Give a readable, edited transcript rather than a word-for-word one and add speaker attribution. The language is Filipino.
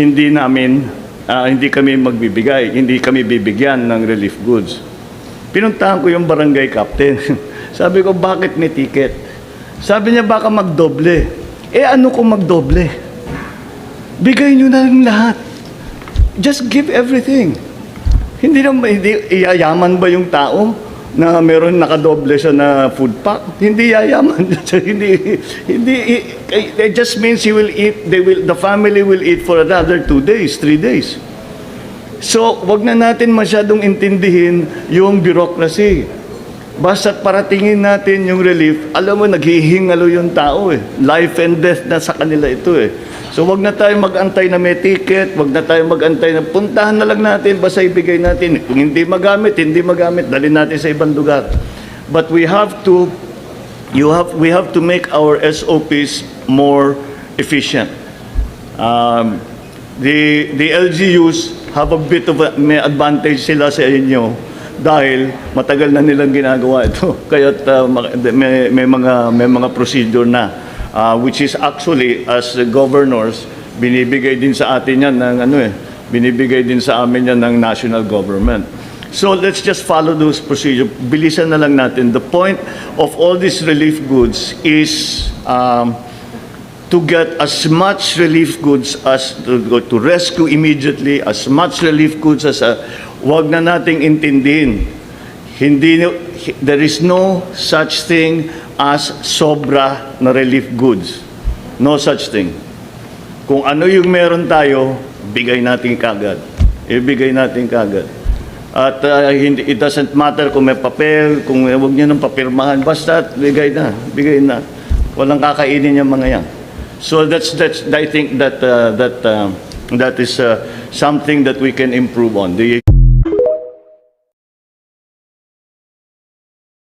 Speaker 1: hindi kami magbibigay, hindi kami bibigyan ng relief goods. Pinuntahan ko yung barangay captain. Sabi ko, bakit may ticket? Sabi niya, baka magdoble. Ano kung magdoble? Bigay nyo na rin lahat. Just give everything. Hindi yayaman ba yung tao na meron nakadoble siya na food pack? Hindi yayaman. It just means he will eat, the family will eat for another 2 days, 3 days. So, wag na natin masyadong intindihin yung bureaucracy. Basta paratingin natin yung relief, alam mo, naghihingalo yung tao eh. Life and death na sa kanila ito eh. So, wag na tayo mag-antay na may ticket, wag na tayo mag-antay na puntahan na lang natin, basta ibigay natin. Kung hindi magamit, dalhin natin sa ibang lugar. But we have to make our SOPs more efficient. The LGUs have a bit of may advantage sila sa inyo dahil matagal na nilang ginagawa ito. Kaya may mga procedure na which is actually as governors binibigay din sa atin yan ng binibigay din sa amin yan ng national government. So let's just follow those procedures. Bilisan na lang natin. The point of all these relief goods is to get as much relief goods as to rescue immediately, as much relief goods as wag na nating intindihin. There is no such thing as sobra na relief goods. No such thing. Kung ano yung meron tayo, bigay natin kagad. Ibigay natin kagad. At it doesn't matter kung may papel, kung wag niyo nang papirmahan, basta bigay na. Walang kakainin yung mga yan. So I think that is something that we can improve on.